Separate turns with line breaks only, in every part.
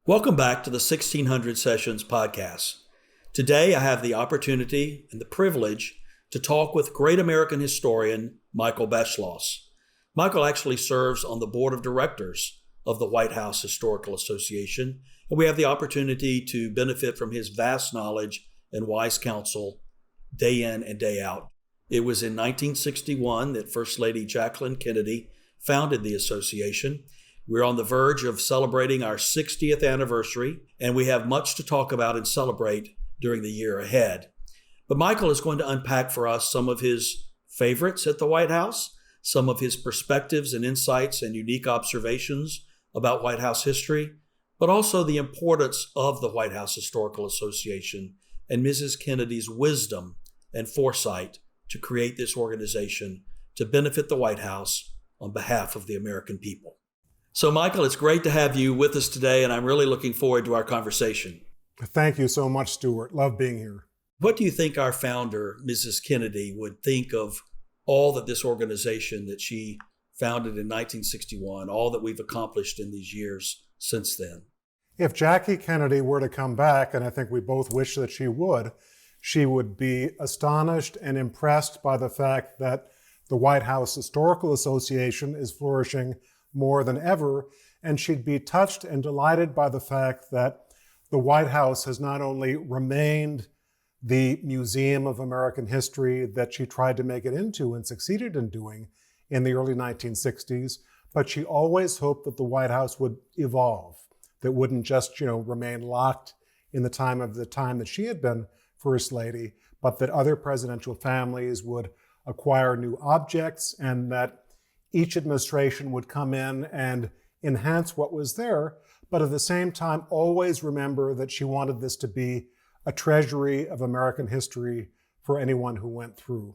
Welcome back to the 1600 Sessions podcast. Today I have the opportunity and the privilege to talk with great American historian Michael Beschloss. Michael actually serves on the board of directors of the White House Historical Association, and we have the opportunity to benefit from his vast knowledge and wise counsel day in and day out. It was in 1961 that First Lady Jacqueline Kennedy founded the association. We're on the verge of celebrating our 60th anniversary, and we have much to talk about and celebrate during the year ahead. But Michael is going to unpack for us some of his favorites at the White House, some of his perspectives and insights and unique observations about White House history, but also the importance of the White House Historical Association and Mrs. Kennedy's wisdom and foresight to create this organization to benefit the White House on behalf of the American people. So, Michael, it's great to have you with us today, and I'm really looking forward to our conversation.
Thank you so much, Stuart. Love being here.
What do you think our founder, Mrs. Kennedy, would think of all that this organization that she founded in 1961, all that we've accomplished in these years since then?
If Jackie Kennedy were to come back, and I think we both wish that she would be astonished and impressed by the fact that the White House Historical Association is flourishing more than ever, and she'd be touched and delighted by the fact that the White House has not only remained the museum of American history that she tried to make it into and succeeded in doing in the early 1960s, but she always hoped that the White House would evolve, that wouldn't just, remain locked in the time that she had been First Lady, but that other presidential families would acquire new objects and that each administration would come in and enhance what was there, but at the same time, always remember that she wanted this to be a treasury of American history for anyone who went through.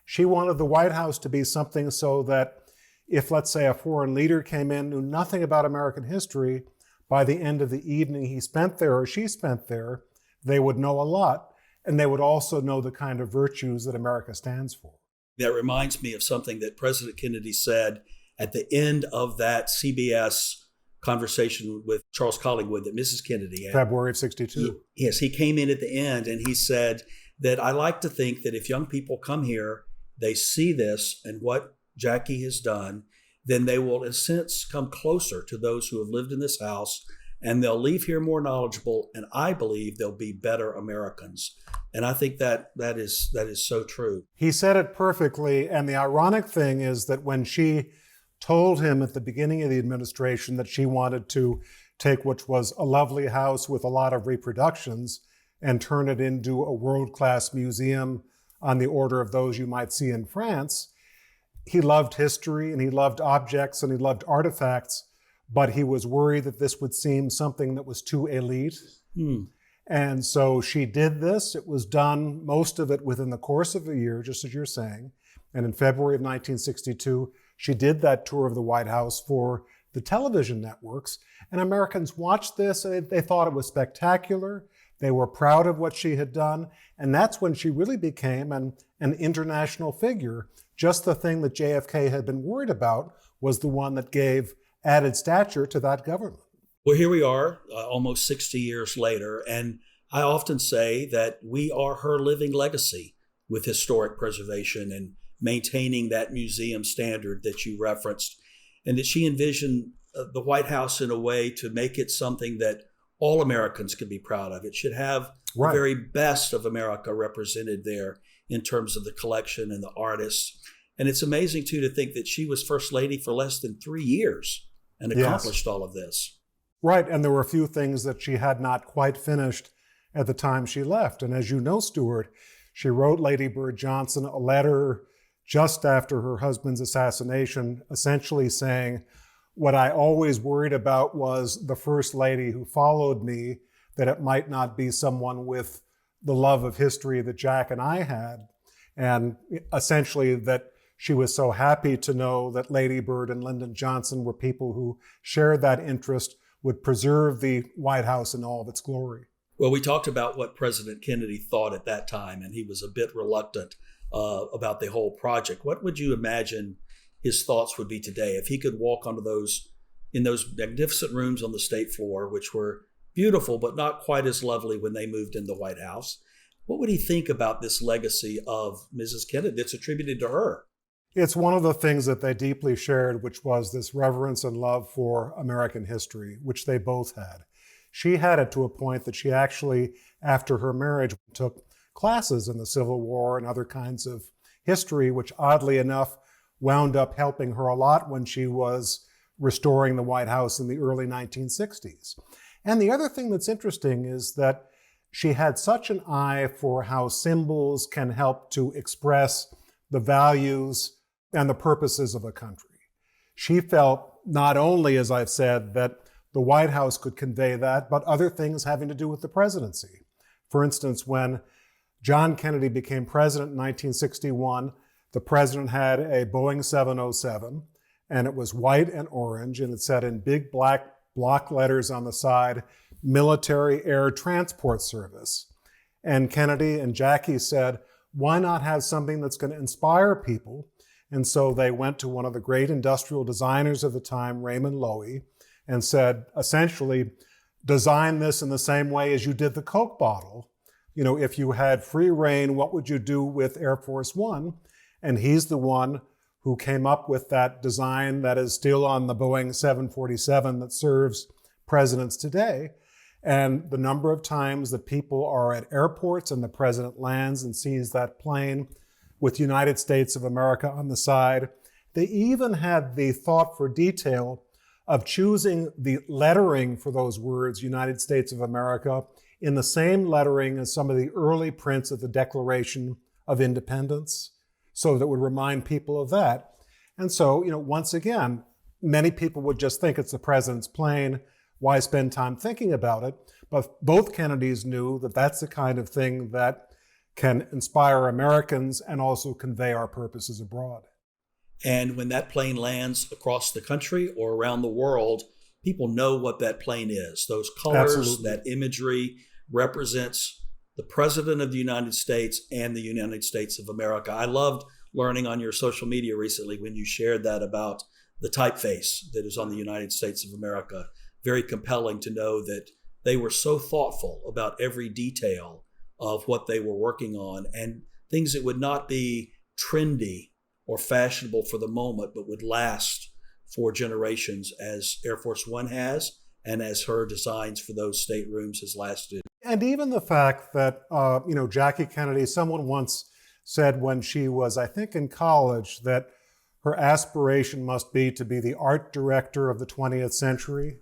She wanted the White House to be something so that if, let's say, a foreign leader came in, knew nothing about American history, by the end of the evening he spent there or she spent there, they would know a lot, and they would also know the kind of virtues that America stands for.
That reminds me of something that President Kennedy said at the end of that CBS conversation with Charles Collingwood that Mrs. Kennedy had.
February of 62.
Yes, he came in at the end and he said that I like to think that if young people come here, they see this and what Jackie has done, then they will in a sense come closer to those who have lived in this house, and they'll leave here more knowledgeable, and I believe they'll be better Americans. And I think that is so true.
He said it perfectly. And the ironic thing is that when she told him at the beginning of the administration that she wanted to take what was a lovely house with a lot of reproductions and turn it into a world-class museum on the order of those you might see in France, he loved history and he loved objects and he loved artifacts, but he was worried that this would seem something that was too elite. And so she did this. It was done, most of it within the course of a year, just as you're saying. And in February of 1962, she did that tour of the White House for the television networks. And Americans watched this and they thought it was spectacular. They were proud of what she had done. And that's when she really became an international figure. Just the thing that JFK had been worried about was the one that gave added stature to that government.
Well, here we are, almost 60 years later, and I often say that we are her living legacy with historic preservation and maintaining that museum standard that you referenced, and that she envisioned the White House in a way to make it something that all Americans could be proud of. It should have the very best of America represented there in terms of the collection and the artists. And it's amazing, too, to think that she was First Lady for less than 3 years and accomplished all of this.
Right, and there were a few things that she had not quite finished at the time she left. And as you know, Stuart, she wrote Lady Bird Johnson a letter just after her husband's assassination, essentially saying, what I always worried about was the First Lady who followed me, that it might not be someone with the love of history that Jack and I had. And essentially that she was so happy to know that Lady Bird and Lyndon Johnson were people who shared that interest, would preserve the White House in all of its glory.
Well, we talked about what President Kennedy thought at that time, and he was a bit reluctant about the whole project. What would you imagine his thoughts would be today if he could walk onto those in those magnificent rooms on the state floor, which were beautiful, but not quite as lovely when they moved in the White House. What would he think about this legacy of Mrs. Kennedy that's attributed to her?
It's one of the things that they deeply shared, which was this reverence and love for American history, which they both had. She had it to a point that she actually, after her marriage, took classes in the Civil War and other kinds of history, which oddly enough wound up helping her a lot when she was restoring the White House in the early 1960s. And the other thing that's interesting is that she had such an eye for how symbols can help to express the values and the purposes of a country. She felt not only, as I've said, that the White House could convey that, but other things having to do with the presidency. For instance, when John Kennedy became president in 1961, the president had a Boeing 707, and it was white and orange, and it said in big black block letters on the side, Military Air Transport Service. And Kennedy and Jackie said, why not have something that's going to inspire people? And so they went to one of the great industrial designers of the time, Raymond Loewy, and said, essentially, design this in the same way as you did the Coke bottle. You know, if you had free reign, what would you do with Air Force One? And he's the one who came up with that design that is still on the Boeing 747 that serves presidents today. And the number of times that people are at airports and the president lands and sees that plane with United States of America on the side. They even had the thought for detail of choosing the lettering for those words, United States of America, in the same lettering as some of the early prints of the Declaration of Independence, so that it would remind people of that. And so, once again, many people would just think it's the president's plane. Why spend time thinking about it? But both Kennedys knew that that's the kind of thing that can inspire Americans and also convey our purposes abroad.
And when that plane lands across the country or around the world, people know what that plane is. Those colors,
Absolutely.
that imagery represents the President of the United States and the United States of America. I loved learning on your social media recently when you shared that about the typeface that is on the United States of America. Very compelling to know that they were so thoughtful about every detail of what they were working on, and things that would not be trendy or fashionable for the moment, but would last for generations, as Air Force One has, and as her designs for those staterooms has lasted.
And even the fact that, Jackie Kennedy, someone once said when she was, I think, in college, that her aspiration must be to be the art director of the 20th century.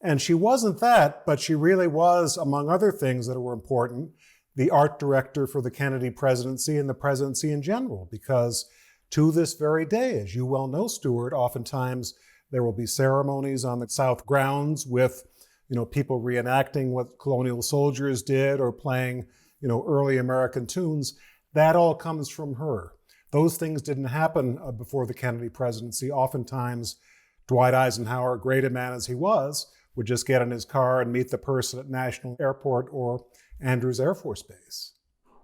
And she wasn't that, but she really was, among other things that were important, the art director for the Kennedy presidency and the presidency in general, because to this very day, as you well know, Stuart, oftentimes there will be ceremonies on the South grounds with, people reenacting what colonial soldiers did or playing, early American tunes. That all comes from her. Those things didn't happen before the Kennedy presidency. Oftentimes, Dwight Eisenhower, great a man as he was, would just get in his car and meet the person at National Airport or Andrews Air Force Base.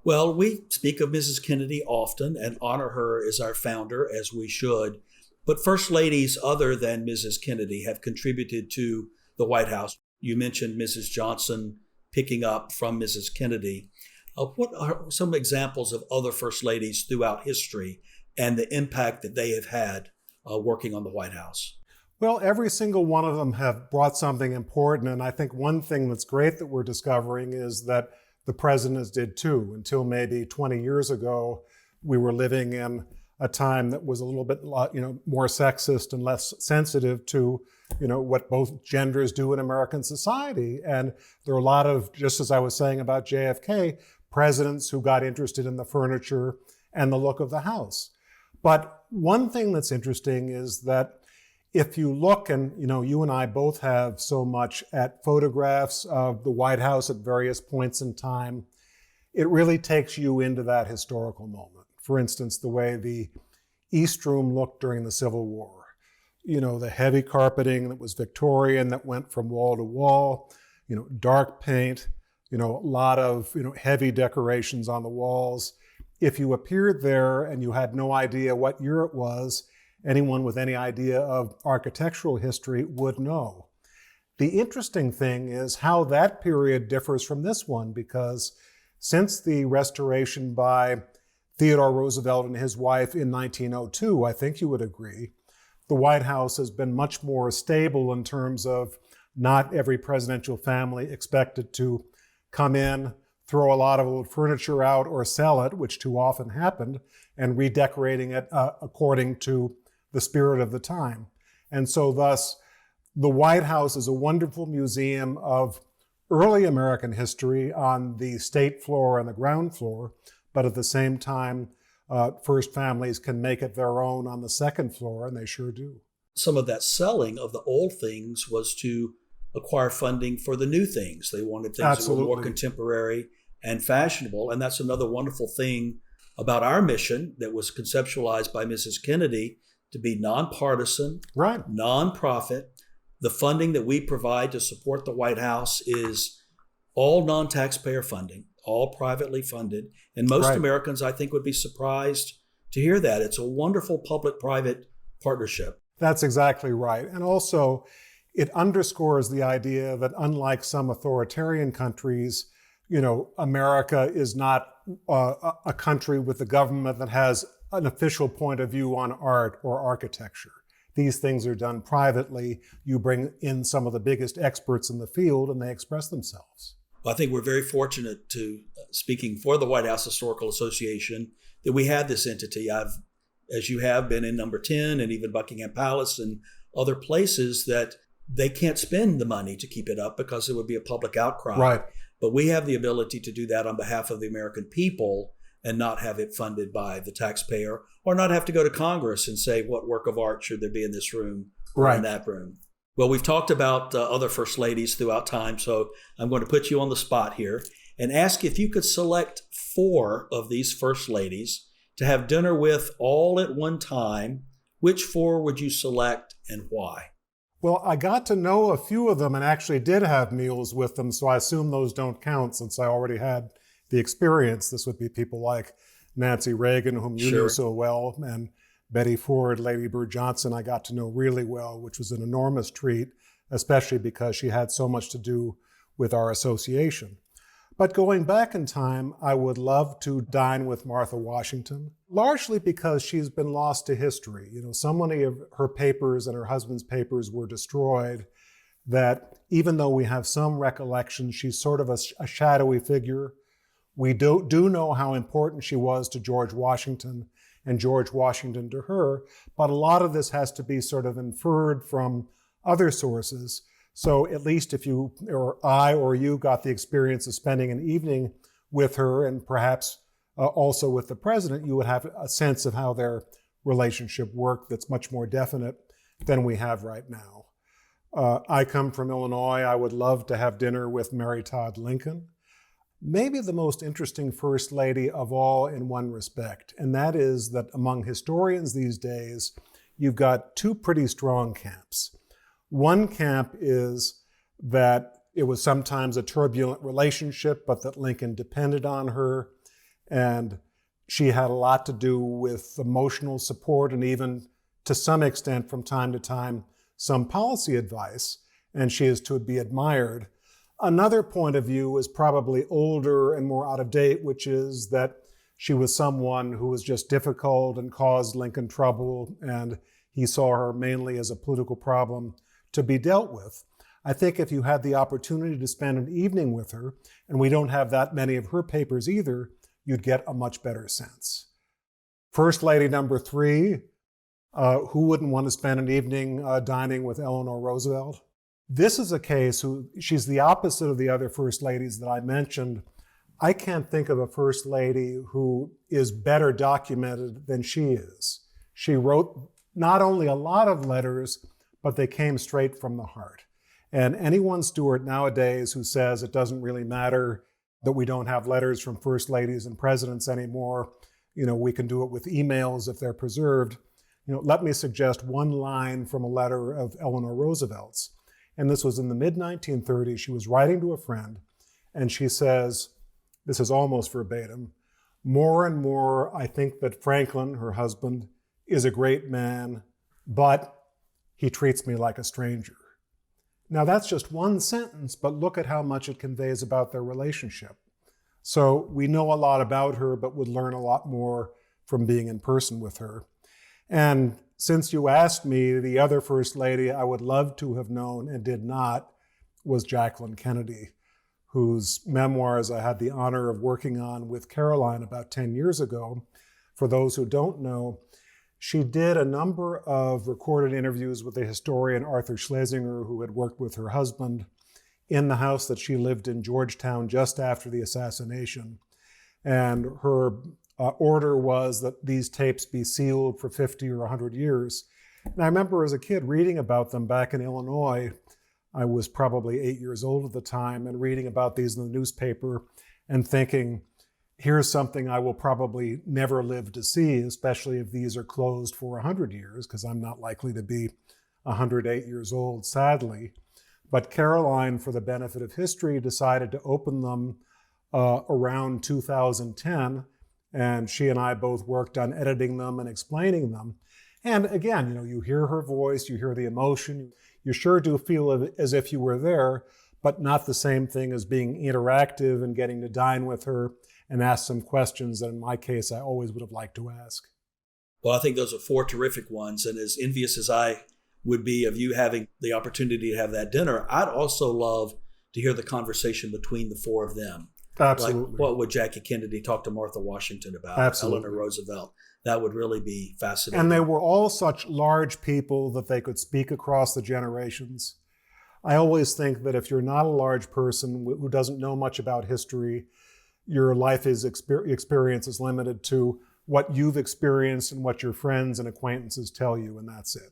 Well, we speak of Mrs. Kennedy often and honor her as our founder, as we should. But first ladies other than Mrs. Kennedy have contributed to the White House. You mentioned Mrs. Johnson picking up from Mrs. Kennedy. What are some examples of other first ladies throughout history and the impact that they have had working on the White House?
Well, every single one of them have brought something important. And I think one thing that's great that we're discovering is that the presidents did too. Until maybe 20 years ago, we were living in a time that was a little bit, more sexist and less sensitive to, what both genders do in American society. And there are a lot of, just as I was saying about JFK, presidents who got interested in the furniture and the look of the house. But one thing that's interesting is that if you look, and you and I both have so much at photographs of the White House at various points in time, it really takes you into that historical moment. For instance, the way the East Room looked during the Civil War. The heavy carpeting that was Victorian that went from wall to wall, dark paint, a lot of, heavy decorations on the walls. If you appeared there and you had no idea what year it was, anyone with any idea of architectural history would know. The interesting thing is how that period differs from this one, because since the restoration by Theodore Roosevelt and his wife in 1902, I think you would agree, the White House has been much more stable in terms of not every presidential family expected to come in, throw a lot of old furniture out or sell it, which too often happened, and redecorating it according to the spirit of the time. And so thus, the White House is a wonderful museum of early American history on the state floor and the ground floor, but at the same time, first families can make it their own on the second floor, and they sure do.
Some of that selling of the old things was to acquire funding for the new things. They wanted things that were more contemporary and fashionable. And that's another wonderful thing about our mission that was conceptualized by Mrs. Kennedy to be nonpartisan,
right,
nonprofit. The funding that we provide to support the White House is all non-taxpayer funding, all privately funded. And most Americans, I think, would be surprised to hear that. It's a wonderful public-private partnership.
That's exactly right. And also, it underscores the idea that unlike some authoritarian countries, America is not a country with a government that has an official point of view on art or architecture. These things are done privately. You bring in some of the biggest experts in the field and they express themselves.
Well, I think we're very fortunate to, speaking for the White House Historical Association, that we have this entity. I've, as you have, been in Number 10 and even Buckingham Palace and other places that they can't spend the money to keep it up because it would be a public outcry.
Right.
But we have the ability to do that on behalf of the American people and not have it funded by the taxpayer, or not have to go to Congress and say, what work of art should there be in this room or in that room? Well, we've talked about other first ladies throughout time, so I'm going to put you on the spot here and ask if you could select 4 of these first ladies to have dinner with all at one time. Which 4 would you select and why?
Well, I got to know a few of them and actually did have meals with them, so I assume those don't count since I already had the experience. This would be people like Nancy Reagan, whom you knew so well, and Betty Ford, Lady Bird Johnson, I got to know really well, which was an enormous treat, especially because she had so much to do with our association. But going back in time, I would love to dine with Martha Washington, largely because she's been lost to history. So many of her papers and her husband's papers were destroyed that even though we have some recollection, she's sort of a shadowy figure. We do know how important she was to George Washington and George Washington to her, but a lot of this has to be sort of inferred from other sources. So at least if you or I or you got the experience of spending an evening with her and perhaps also with the president, you would have a sense of how their relationship worked that's much more definite than we have right now. I come from Illinois. I would love to have dinner with Mary Todd Lincoln. Maybe the most interesting first lady of all in one respect, and that is that among historians these days, you've got 2 pretty strong camps. One camp is that it was sometimes a turbulent relationship, but that Lincoln depended on her, and she had a lot to do with emotional support and even, to some extent, from time to time, some policy advice, and she is to be admired. Another point of view is probably older and more out of date, which is that she was someone who was just difficult and caused Lincoln trouble, and he saw her mainly as a political problem to be dealt with. I think if you had the opportunity to spend an evening with her, and we don't have that many of her papers either, you'd get a much better sense. First lady number 3, who wouldn't want to spend an evening dining with Eleanor Roosevelt? This is a case she's the opposite of the other first ladies that I mentioned. I can't think of a first lady who is better documented than she is. She wrote not only a lot of letters, but they came straight from the heart. And anyone, Stuart, nowadays who says it doesn't really matter that we don't have letters from first ladies and presidents anymore, we can do it with emails if they're preserved. Let me suggest one line from a letter of Eleanor Roosevelt's. And this was in the mid-1930s. She was writing to a friend, and she says, this is almost verbatim, "More and more I think that Franklin, her husband, is a great man, but he treats me like a stranger. Now, that's just one sentence, but look at how much it conveys about their relationship. So we know a lot about her, but would learn a lot more from being in person with her. And since you asked me, the other First Lady I would love to have known and did not was Jacqueline Kennedy, whose memoirs I had the honor of working on with Caroline about 10 years ago. For those who don't know, she did a number of recorded interviews with the historian Arthur Schlesinger, who had worked with her husband in the house that she lived in Georgetown just after the assassination. And her order was that these tapes be sealed for 50 or 100 years. And I remember as a kid reading about them back in Illinois. I was probably 8 years old at the time, and reading about these in the newspaper and thinking, here's something I will probably never live to see, especially if these are closed for 100 years, because I'm not likely to be 108 years old, sadly. But Caroline, for the benefit of history, decided to open them around 2010, and she and I both worked on editing them and explaining them. And again, you hear her voice, you hear the emotion, you sure do feel as if you were there, but not the same thing as being interactive and getting to dine with her and ask some questions that in my case I always would have liked to ask.
Well, I think those are 4 terrific ones. And as envious as I would be of you having the opportunity to have that dinner, I'd also love to hear the conversation between the 4 of them.
Absolutely.
Like, what would Jackie Kennedy talk to Martha Washington about?
Absolutely.
Eleanor Roosevelt. That would really be fascinating.
And they were all such large people that they could speak across the generations. I always think that if you're not a large person who doesn't know much about history, your life experience is limited to what you've experienced and what your friends and acquaintances tell you, and that's it.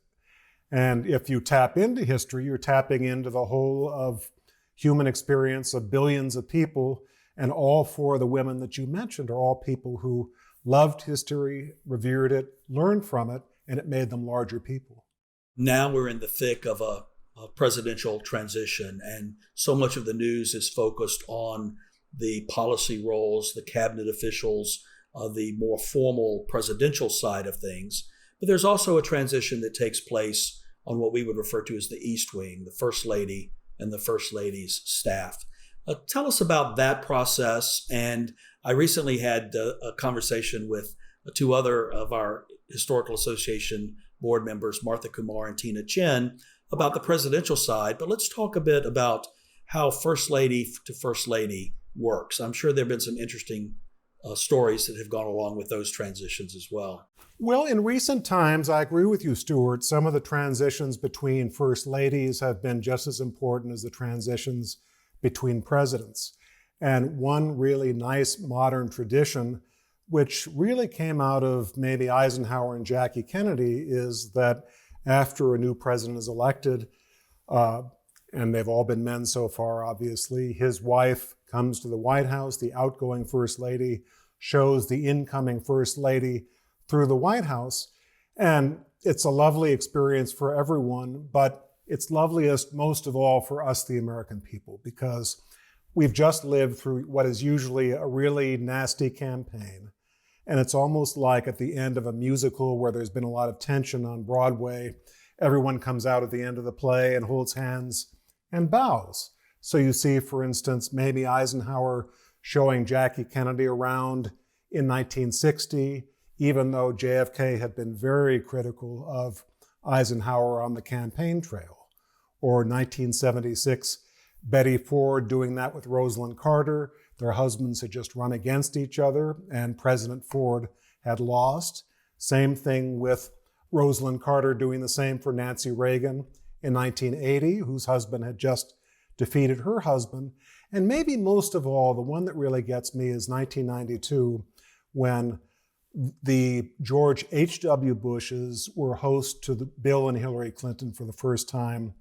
And if you tap into history, you're tapping into the whole of human experience of billions of people, and all 4 of the women that you mentioned are all people who loved history, revered it, learned from it, and it made them larger people.
Now we're in the thick of a presidential transition, and so much of the news is focused on the policy roles, the cabinet officials, the more formal presidential side of things. But there's also a transition that takes place on what we would refer to as the East Wing, the First Lady and the First Lady's staff. Tell us about that process. And I recently had a conversation with 2 other of our Historical Association board members, Martha Kumar and Tina Chen, about the presidential side. But let's talk a bit about how First Lady to First Lady works. I'm sure there have been some interesting stories that have gone along with those transitions as well.
Well, in recent times, I agree with you, Stuart. Some of the transitions between First Ladies have been just as important as the transitions between presidents. And one really nice modern tradition, which really came out of maybe Eisenhower and Jackie Kennedy, is that after a new president is elected, and they've all been men so far, obviously, his wife comes to the White House, the outgoing First Lady shows the incoming First Lady through the White House. And it's a lovely experience for everyone, but it's loveliest most of all for us, the American people, because we've just lived through what is usually a really nasty campaign. And it's almost like at the end of a musical where there's been a lot of tension on Broadway, everyone comes out at the end of the play and holds hands and bows. So you see, for instance, maybe Eisenhower showing Jackie Kennedy around in 1960, even though JFK had been very critical of Eisenhower on the campaign trail. Or 1976, Betty Ford doing that with Rosalind Carter. Their husbands had just run against each other, and President Ford had lost. Same thing with Rosalind Carter doing the same for Nancy Reagan in 1980, whose husband had just defeated her husband. And maybe most of all, the one that really gets me is 1992, when the George H.W. Bushes were host to the Bill and Hillary Clinton for the first time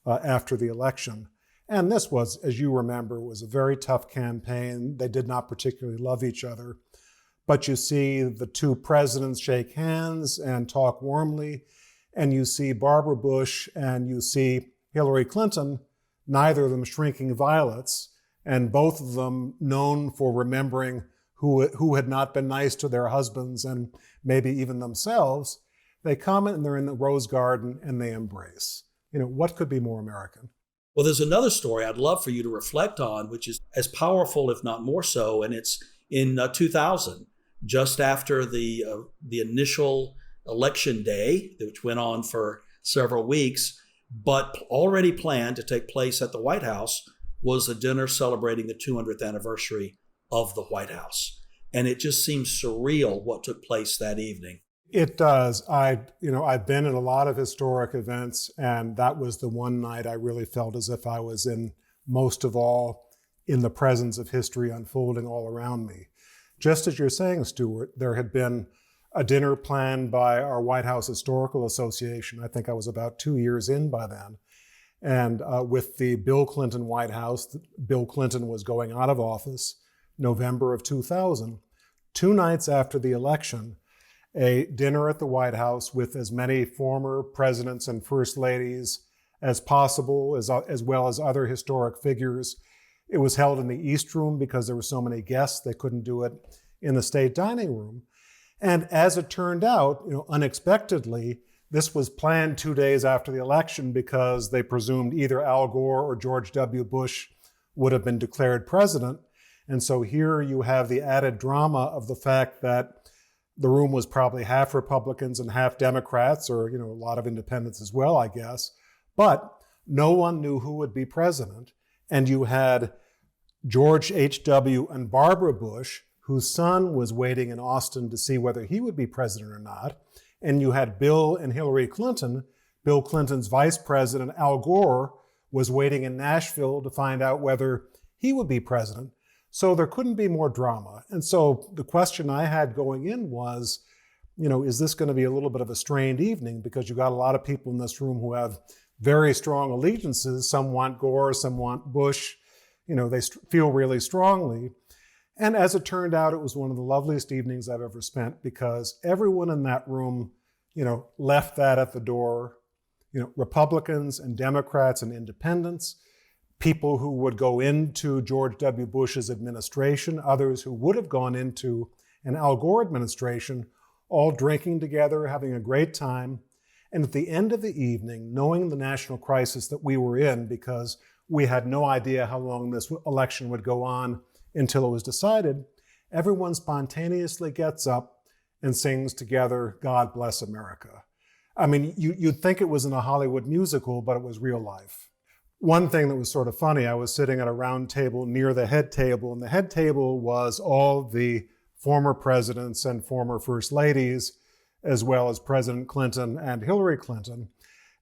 after the election. And this was, as you remember, was a very tough campaign. They did not particularly love each other. But you see the 2 presidents shake hands and talk warmly, and you see Barbara Bush and you see Hillary Clinton, neither of them shrinking violets, and both of them known for remembering who had not been nice to their husbands and maybe even themselves. They come and they're in the Rose Garden and they embrace. What could be more American?
Well, there's another story I'd love for you to reflect on, which is as powerful, if not more so, and it's in 2000, just after the initial election day, which went on for several weeks, but already planned to take place at the White House was a dinner celebrating the 200th anniversary of the White House. And it just seems surreal what took place that evening.
It does. I've been at a lot of historic events, and that was the one night I really felt as if I was most of all in the presence of history unfolding all around me. Just as you're saying, Stuart, there had been a dinner planned by our White House Historical Association. I think I was about 2 years in by then. And with the Bill Clinton White House, Bill Clinton was going out of office November of 2000. 2 nights after the election, a dinner at the White House with as many former presidents and first ladies as possible, as well as other historic figures. It was held in the East Room because there were so many guests, they couldn't do it in the State Dining Room. And as it turned out, unexpectedly, this was planned 2 days after the election because they presumed either Al Gore or George W. Bush would have been declared president. And so here you have the added drama of the fact that the room was probably half Republicans and half Democrats, or a lot of independents as well, I guess. But no one knew who would be president. And you had George H.W. and Barbara Bush, whose son was waiting in Austin to see whether he would be president or not. And you had Bill and Hillary Clinton. Bill Clinton's vice president, Al Gore, was waiting in Nashville to find out whether he would be president. So there couldn't be more drama. And so the question I had going in was, is this going to be a little bit of a strained evening? Because you got a lot of people in this room who have very strong allegiances. Some want Gore, some want Bush. They feel really strongly. And as it turned out, it was one of the loveliest evenings I've ever spent because everyone in that room, left that at the door. Republicans and Democrats and independents, people who would go into George W. Bush's administration, others who would have gone into an Al Gore administration, all drinking together, having a great time. And at the end of the evening, knowing the national crisis that we were in, because we had no idea how long this election would go on until it was decided, everyone spontaneously gets up and sings together, "God Bless America." I mean, you'd think it was in a Hollywood musical, but it was real life. One thing that was sort of funny, I was sitting at a round table near the head table, and the head table was all the former presidents and former first ladies, as well as President Clinton and Hillary Clinton.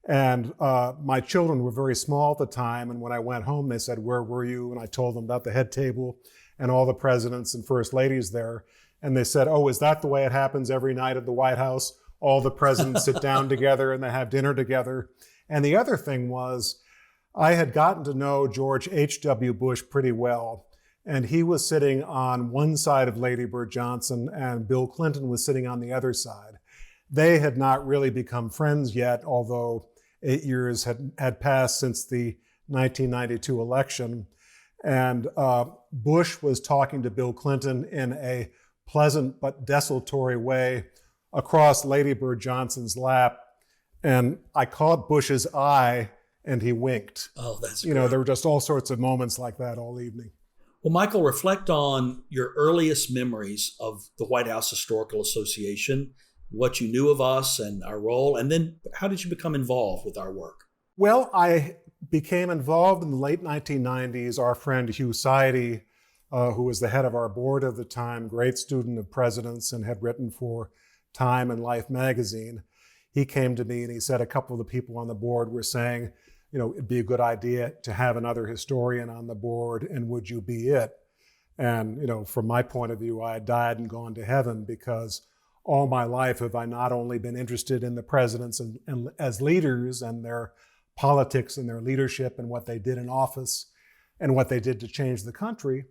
And my children were very small at the time, and when I went home, they said, "Where were you?" And I told them about the head table and all the presidents and first ladies there. And they said, "Oh, is that the way it happens every night at the White House? All the presidents sit down together and they have dinner together?" And the other thing was, I had gotten to know George H.W. Bush pretty well, and he was sitting on one side of Lady Bird Johnson, and Bill Clinton was sitting on the other side. They had not really become friends yet, although 8 years had passed since the 1992 election. And Bush was talking to Bill Clinton in a pleasant but desultory way across Lady Bird Johnson's lap. And I caught Bush's eye, and he winked.
Oh, that's great.
There were just all sorts of moments like that all evening.
Well, Michael, reflect on your earliest memories of the White House Historical Association, what you knew of us and our role, and then how did you become involved with our work?
Well, I became involved in the late 1990s. Our friend Hugh Sidey, who was the head of our board at the time, great student of presidents and had written for Time and Life magazine, he came to me and he said a couple of the people on the board were saying, it'd be a good idea to have another historian on the board, and would you be it? And, from my point of view, I had died and gone to heaven because all my life have I not only been interested in the presidents and as leaders and their politics and their leadership and what they did in office and what they did to change the country,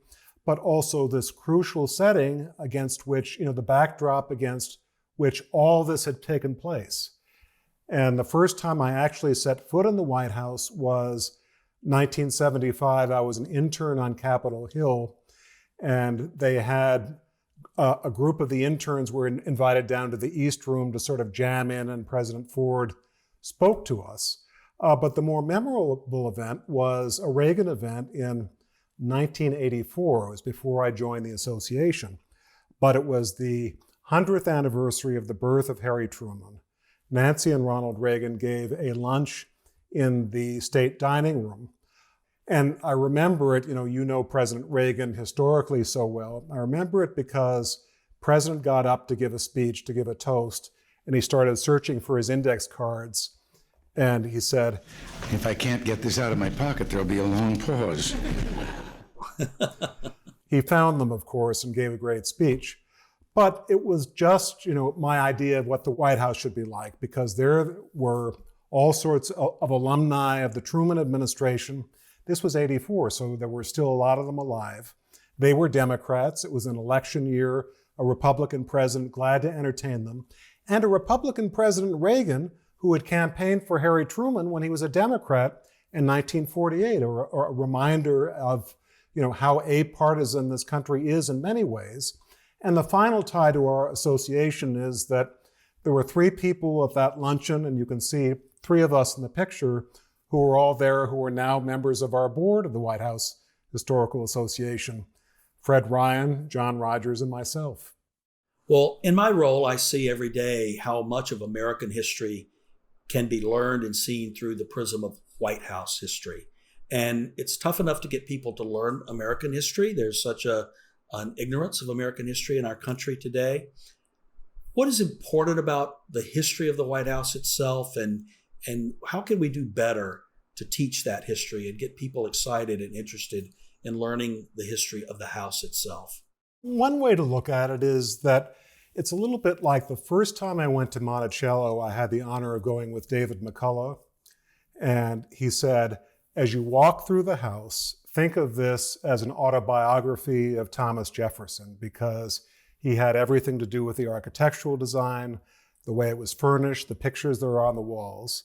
but also this crucial setting against which, the backdrop against which all this had taken place. And the first time I actually set foot in the White House was 1975. I was an intern on Capitol Hill, and they had A group of the interns were invited down to the East Room to sort of jam in, and President Ford spoke to us. But the more memorable event was a Reagan event in 1984. It was before I joined the association. But it was the 100th anniversary of the birth of Harry Truman. Nancy and Ronald Reagan gave a lunch in the state dining room. And I remember it, you know President Reagan historically so well. I remember it because the president got up to give a speech, to give a toast, and he started searching for his index cards. And he said,
"If I can't get this out of my pocket, there'll be a long pause."
He found them, of course, and gave a great speech. But it was just, my idea of what the White House should be like, because there were all sorts of alumni of the Truman administration. This was 84, so there were still a lot of them alive. They were Democrats. It was an election year, a Republican president, glad to entertain them, and a Republican President Reagan, who had campaigned for Harry Truman when he was a Democrat in 1948, or a reminder of how apartisan this country is in many ways. And the final tie to our association is that there were 3 people at that luncheon, and you can see 3 of us in the picture, who were all there, who are now members of our board of the White House Historical Association: Fred Ryan, John Rogers, and myself.
Well, in my role, I see every day how much of American history can be learned and seen through the prism of White House history. And it's tough enough to get people to learn American history. There's such an ignorance of American history in our country today. What is important about the history of the White House itself, and how can we do better to teach that history and get people excited and interested in learning the history of the House itself?
One way to look at it is that it's a little bit like the first time I went to Monticello. I had the honor of going with David McCullough, and he said, as you walk through the house, think of this as an autobiography of Thomas Jefferson, because he had everything to do with the architectural design, the way it was furnished, the pictures that are on the walls.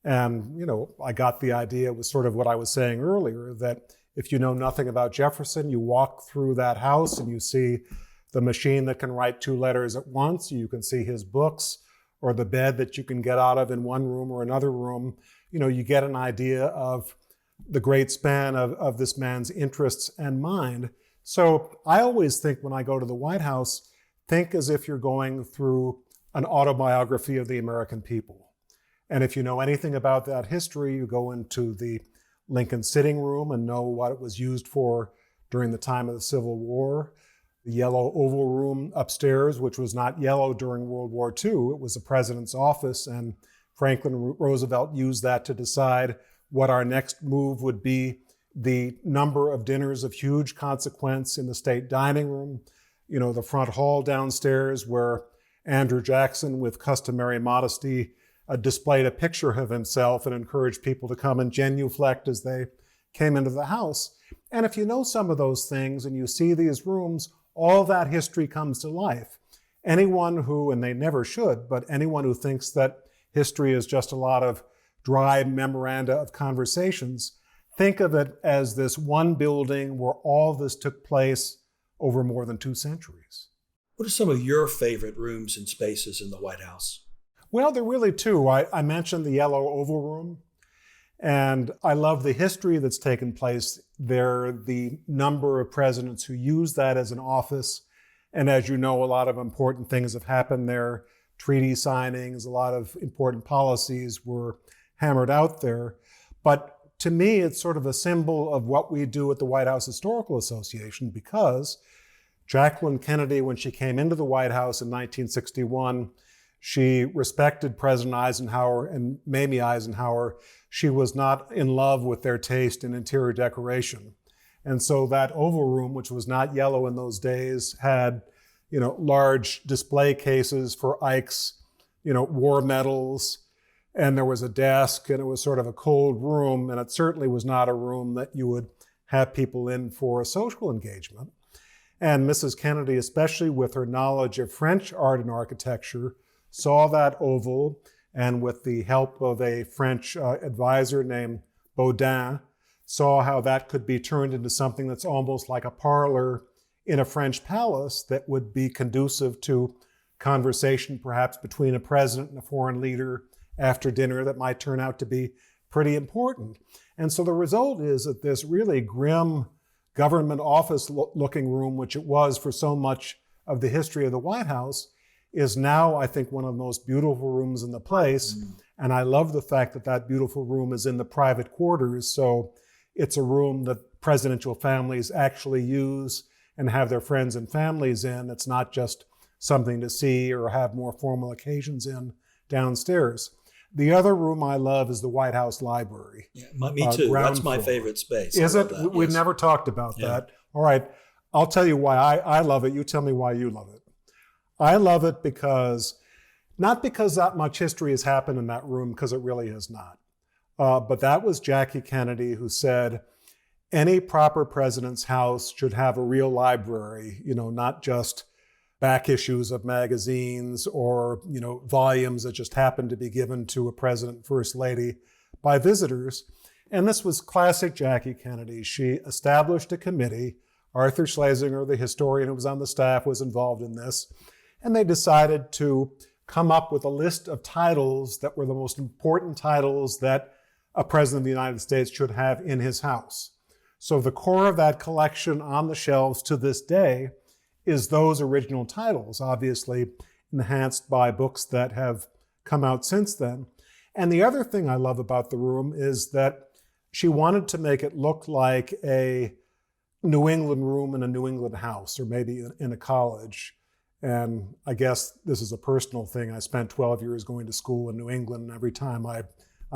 And, I got the idea, it was sort of what I was saying earlier, that if you know nothing about Jefferson, you walk through that house and you see the machine that can write 2 letters at once. You can see his books, or the bed that you can get out of in one room or another room. You get an idea of the great span of this man's interests and mind. So I always think when I go to the White House, think as if you're going through an autobiography of the American people. And if you know anything about that history, you go into the Lincoln Sitting Room and know what it was used for during the time of the Civil War. The yellow Oval Room upstairs, which was not yellow during World War II, it was the president's office, and Franklin Roosevelt used that to decide what our next move would be. The number of dinners of huge consequence in the state dining room, the front hall downstairs, where Andrew Jackson, with customary modesty, displayed a picture of himself and encouraged people to come and genuflect as they came into the house. And if you know some of those things and you see these rooms, all that history comes to life. Anyone who, and they never should, but anyone who thinks that history is just a lot of dry memoranda of conversations, think of it as this one building where all this took place over more than 2 centuries.
What are some of your favorite rooms and spaces in the White House?
Well, there are really 2. I mentioned the yellow Oval Room, and I love the history that's taken place there, the number of presidents who use that as an office. And as you know, a lot of important things have happened there. Treaty signings, a lot of important policies were hammered out there. But to me, it's sort of a symbol of what we do at the White House Historical Association, because Jacqueline Kennedy, when she came into the White House in 1961, she respected President Eisenhower and Mamie Eisenhower. She was not in love with their taste in interior decoration. And so that Oval Room, which was not yellow in those days, had, large display cases for Ike's, war medals. And there was a desk, and it was sort of a cold room. And it certainly was not a room that you would have people in for a social engagement. And Mrs. Kennedy, especially with her knowledge of French art and architecture, saw that oval, and with the help of a French advisor named Baudin, saw how that could be turned into something that's almost like a parlor in a French palace that would be conducive to conversation, perhaps between a president and a foreign leader after dinner, that might turn out to be pretty important. And so the result is that this really grim government office looking room, which it was for so much of the history of the White House, is now, I think, one of the most beautiful rooms in the place. And I love the fact that that beautiful room is in the private quarters. So it's a room that presidential families actually use and have their friends and families in. It's not just something to see or have more formal occasions in downstairs. The other room I love is the White House Library.
Yeah, me too. That's my
floor.
favorite space.
Is it?
That.
We've
Yes.
never talked about that. All right. I'll tell you why I love it. You tell me why you love it. I love it because, not because that much history has happened in that room, because it really has not. But that was Jackie Kennedy who said, any proper president's house should have a real library, not just back issues of magazines or, volumes that just happen to be given to a president, first lady by visitors. And this was classic Jackie Kennedy. She established a committee. Arthur Schlesinger, the historian who was on the staff, was involved in this. And they decided to come up with a list of titles that were the most important titles that a president of the United States should have in his house. So the core of that collection on the shelves to this day is those original titles, obviously enhanced by books that have come out since then. And the other thing I love about the room is that she wanted to make it look like a New England room in a New England house, or maybe in a college. And I guess this is a personal thing. I spent 12 years going to school in New England, and every time I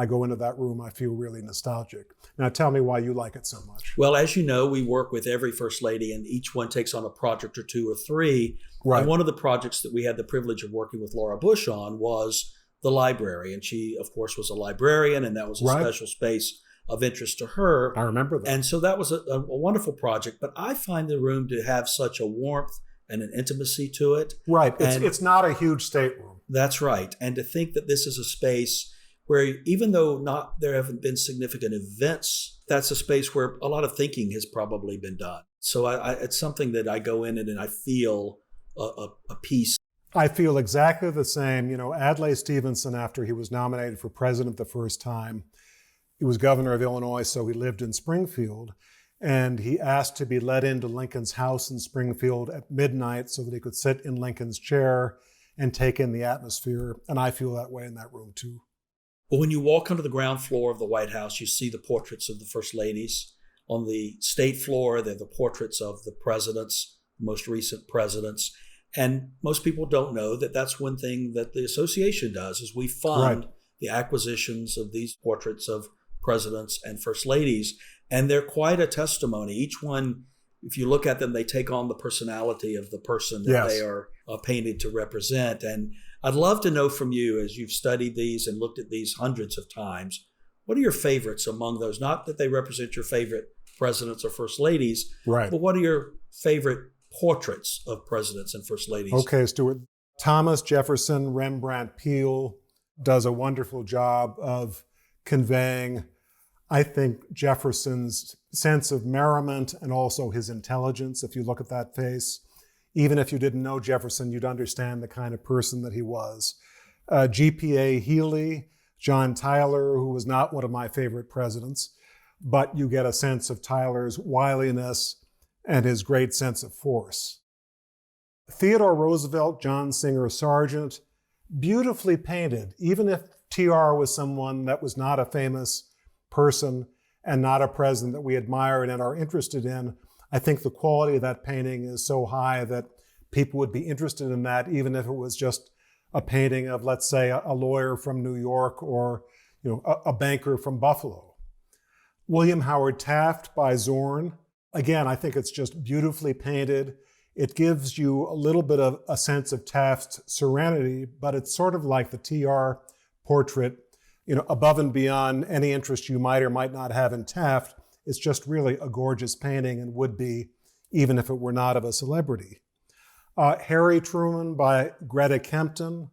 go into that room, I feel really nostalgic. Now, tell me why you like it so much.
Well, as you know, we work with every First Lady, and each one takes on a project or two or three.
Right.
And one of the projects that we had the privilege of working with Laura Bush on was the library. And she, of course, was a librarian, and that was a special space of interest to her.
I remember that.
And so that was a wonderful project. But I find the room to have such a warmth and an intimacy to it.
Right. It's not a huge stateroom.
That's right. And to think that this is a space where, even though there haven't been significant events, that's a space where a lot of thinking has probably been done. So it's something that I go in and I feel a peace.
I feel exactly the same. Adlai Stevenson, after he was nominated for president the first time, he was governor of Illinois, so he lived in Springfield. And he asked to be let into Lincoln's house in Springfield at midnight so that he could sit in Lincoln's chair and take in the atmosphere. And I feel that way in that room too.
Well, when you walk onto the ground floor of the White House, you see the portraits of the First Ladies. On the state floor, they're the portraits of the presidents, most recent presidents. And most people don't know that that's one thing that the association does, is we fund the acquisitions of these portraits of presidents and First Ladies. And they're quite a testimony. Each one, if you look at them, they take on the personality of the person that they are painted to represent. And I'd love to know from you, as you've studied these and looked at these hundreds of times, what are your favorites among those? Not that they represent your favorite presidents or First Ladies, but what are your favorite portraits of presidents and First Ladies?
Okay, Stuart. Thomas Jefferson, Rembrandt Peale does a wonderful job of conveying, I think, Jefferson's sense of merriment and also his intelligence. If you look at that face, even if you didn't know Jefferson, you'd understand the kind of person that he was. G.P.A. Healy, John Tyler, who was not one of my favorite presidents, but you get a sense of Tyler's wiliness and his great sense of force. Theodore Roosevelt, John Singer Sargent, beautifully painted, even if TR was someone that was not a famous person and not a president that we admire and are interested in. I think the quality of that painting is so high that people would be interested in that, even if it was just a painting of, let's say, a lawyer from New York or a banker from Buffalo. William Howard Taft by Zorn. Again, I think it's just beautifully painted. It gives you a little bit of a sense of Taft's serenity, but it's sort of like the TR portrait, above and beyond any interest you might or might not have in Taft. It's just really a gorgeous painting and would be, even if it were not of a celebrity. Harry Truman by Greta Kempton.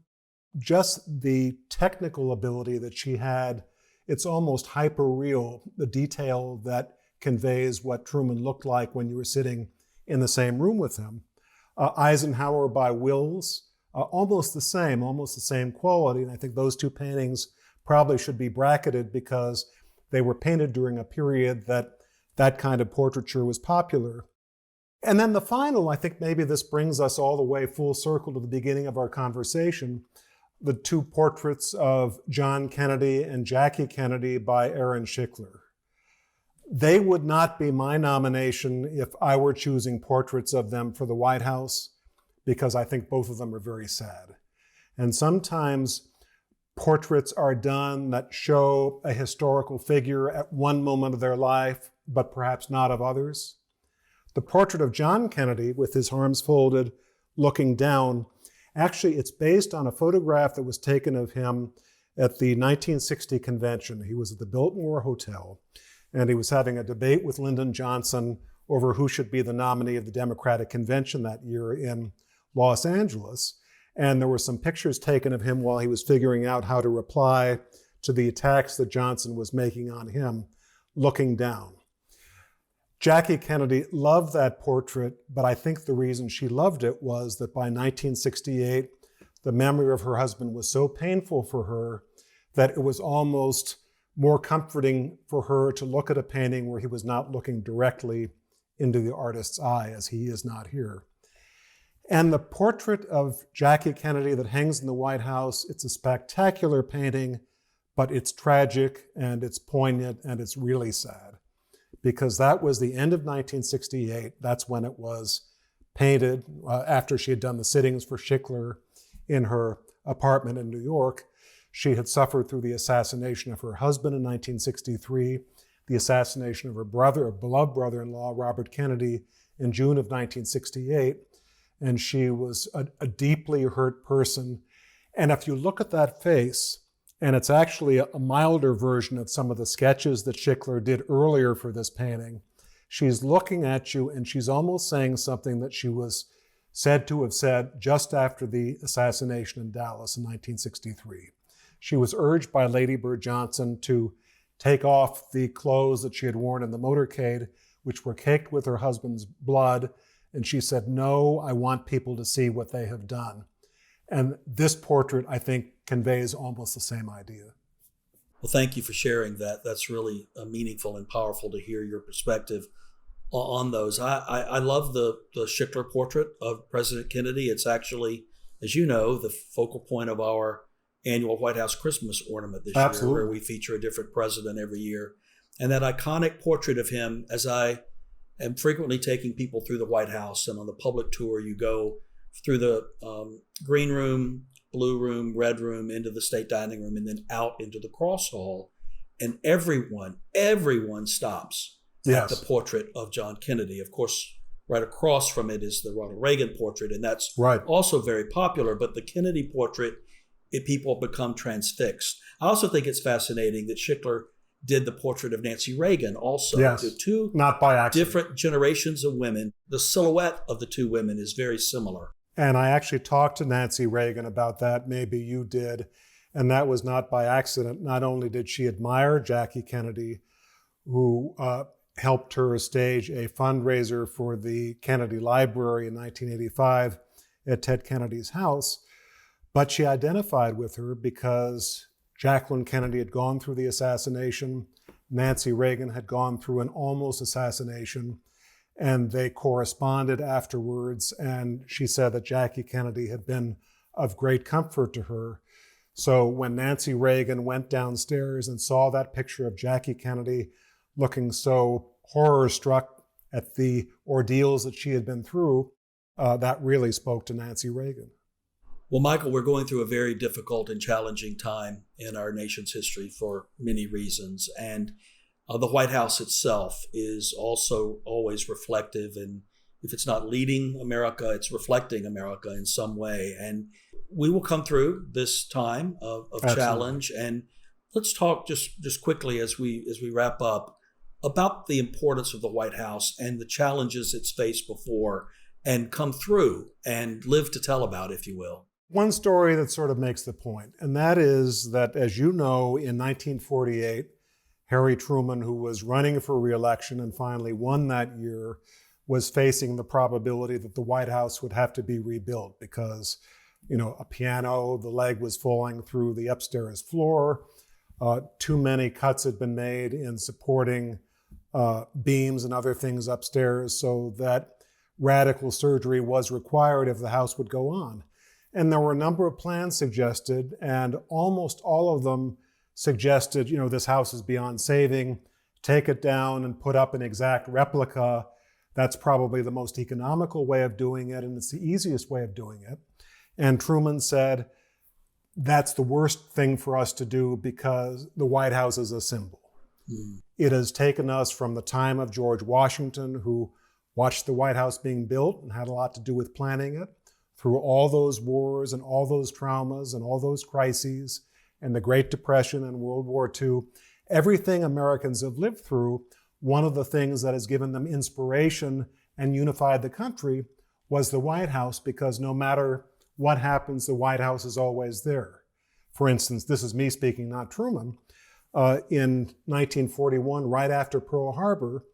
Just the technical ability that she had, it's almost hyper-real, the detail that conveys what Truman looked like when you were sitting in the same room with him. Eisenhower by Wills, almost the same quality. And I think those two paintings probably should be bracketed because they were painted during a period that kind of portraiture was popular. And then the final, I think maybe this brings us all the way full circle to the beginning of our conversation, the two portraits of John Kennedy and Jackie Kennedy by Aaron Schickler. They would not be my nomination if I were choosing portraits of them for the White House, because I think both of them are very sad. And sometimes portraits are done that show a historical figure at one moment of their life, but perhaps not of others. The portrait of John Kennedy, with his arms folded, looking down, actually it's based on a photograph that was taken of him at the 1960 convention. He was at the Biltmore Hotel, and he was having a debate with Lyndon Johnson over who should be the nominee of the Democratic Convention that year in Los Angeles. And there were some pictures taken of him while he was figuring out how to reply to the attacks that Johnson was making on him, looking down. Jackie Kennedy loved that portrait, but I think the reason she loved it was that by 1968, the memory of her husband was so painful for her that it was almost more comforting for her to look at a painting where he was not looking directly into the artist's eye, as he is not here. And the portrait of Jackie Kennedy that hangs in the White House, it's a spectacular painting, but it's tragic and it's poignant and it's really sad, because that was the end of 1968. That's when it was painted after she had done the sittings for Schickler in her apartment in New York. She had suffered through the assassination of her husband in 1963, the assassination of her beloved brother-in-law, Robert Kennedy, in June of 1968. And she was a deeply hurt person. And if you look at that face, and it's actually a milder version of some of the sketches that Schickler did earlier for this painting, she's looking at you and she's almost saying something that she was said to have said just after the assassination in Dallas in 1963. She was urged by Lady Bird Johnson to take off the clothes that she had worn in the motorcade, which were caked with her husband's blood. And she said, "No, I want people to see what they have done." And this portrait, I think, conveys almost the same idea.
Well, thank you for sharing that. That's really meaningful and powerful to hear your perspective on those. I love the Schickler portrait of President Kennedy. It's actually, as you know, the focal point of our annual White House Christmas ornament this year, where we feature a different president every year. And that iconic portrait of him, as I am frequently taking people through the White House, and on the public tour, you go through the green room, blue room, red room, into the state dining room, and then out into the cross hall. And everyone stops at the portrait of John Kennedy. Of course, right across from it is the Ronald Reagan portrait, and that's also very popular. But the Kennedy portrait, people become transfixed. I also think it's fascinating that Schickler did the portrait of Nancy Reagan also.
Yes,
two
not by accident.
Different generations of women. The silhouette of the two women is very similar.
And I actually talked to Nancy Reagan about that. Maybe you did. And that was not by accident. Not only did she admire Jackie Kennedy, who helped her stage a fundraiser for the Kennedy Library in 1985 at Ted Kennedy's house, but she identified with her because Jacqueline Kennedy had gone through the assassination. Nancy Reagan had gone through an almost assassination, and they corresponded afterwards. And she said that Jackie Kennedy had been of great comfort to her. So when Nancy Reagan went downstairs and saw that picture of Jackie Kennedy looking so horror-struck at the ordeals that she had been through, that really spoke to Nancy Reagan.
Well, Michael, we're going through a very difficult and challenging time in our nation's history for many reasons. And the White House itself is also always reflective. And if it's not leading America, it's reflecting America in some way. And we will come through this time of challenge. And let's talk just quickly as we wrap up about the importance of the White House and the challenges it's faced before and come through and live to tell about, if you will.
One story that sort of makes the point, and that is that, as you know, in 1948, Harry Truman, who was running for re-election and finally won that year, was facing the probability that the White House would have to be rebuilt because, a piano, the leg was falling through the upstairs floor. Too many cuts had been made in supporting beams and other things upstairs, so that radical surgery was required if the house would go on. And there were a number of plans suggested, and almost all of them suggested, this house is beyond saving, take it down and put up an exact replica. That's probably the most economical way of doing it, and it's the easiest way of doing it. And Truman said, that's the worst thing for us to do because the White House is a symbol. It has taken us from the time of George Washington, who watched the White House being built and had a lot to do with planning it, through all those wars and all those traumas and all those crises and the Great Depression and World War II. Everything Americans have lived through, one of the things that has given them inspiration and unified the country was the White House, because no matter what happens, the White House is always there. For instance, this is me speaking, not Truman. In 1941, right after Pearl Harbor,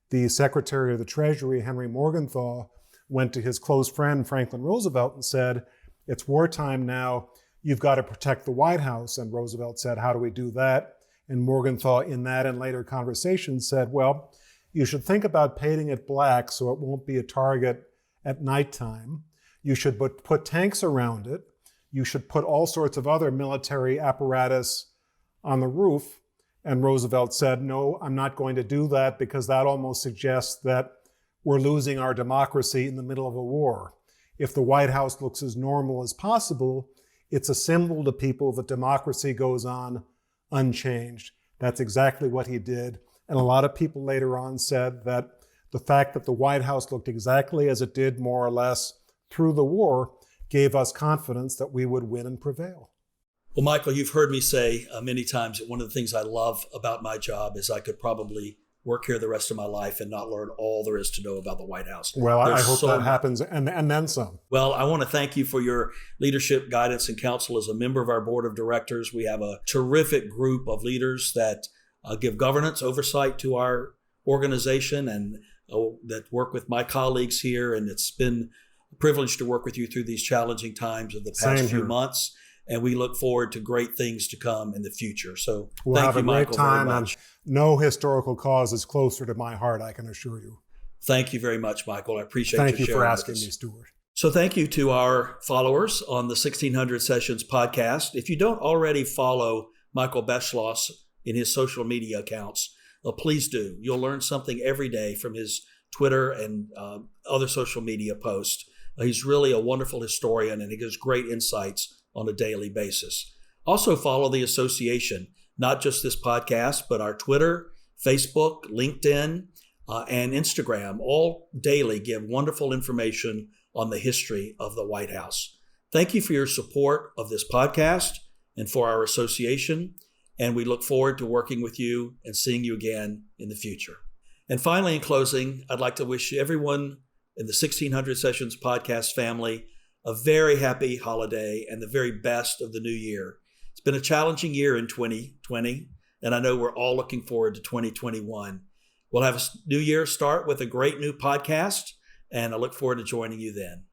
the Secretary of the Treasury, Henry Morgenthau, went to his close friend, Franklin Roosevelt, and said, it's wartime now, you've got to protect the White House. And Roosevelt said, how do we do that? And Morgenthau, in that and later conversations, said, well, you should think about painting it black so it won't be a target at nighttime. You should put tanks around it. You should put all sorts of other military apparatus on the roof. And Roosevelt said, no, I'm not going to do that because that almost suggests that we're losing our democracy in the middle of a war. If the White House looks as normal as possible, it's a symbol to people that democracy goes on unchanged. That's exactly what he did. And a lot of people later on said that the fact that the White House looked exactly as it did, more or less, through the war gave us confidence that we would win and prevail.
Well, Michael, you've heard me say many times that one of the things I love about my job is I could probably work here the rest of my life and not learn all there is to know about the White House.
Well, I hope that happens and then some.
Well, I want to thank you for your leadership, guidance, and counsel as a member of our board of directors. We have a terrific group of leaders that give governance oversight to our organization and that work with my colleagues here. And it's been a privilege to work with you through these challenging times of the past few months. And we look forward to great things to come in the future. So thank you, Michael, very much.
No historical cause is closer to my heart, I can assure you.
Thank you very much, Michael. I appreciate you sharing.
Thank you for asking me, Stuart.
So thank you to our followers on the 1600 Sessions podcast. If you don't already follow Michael Beschloss in his social media accounts, please do. You'll learn something every day from his Twitter and other social media posts. He's really a wonderful historian, and he gives great insights on a daily basis. Also follow the association, not just this podcast, but our Twitter, Facebook, LinkedIn, and Instagram, all daily give wonderful information on the history of the White House. Thank you for your support of this podcast and for our association, and we look forward to working with you and seeing you again in the future. And finally, in closing, I'd like to wish everyone in the 1600 Sessions podcast family a very happy holiday and the very best of the new year. It's been a challenging year in 2020, and I know we're all looking forward to 2021. We'll have a new year start with a great new podcast, and I look forward to joining you then.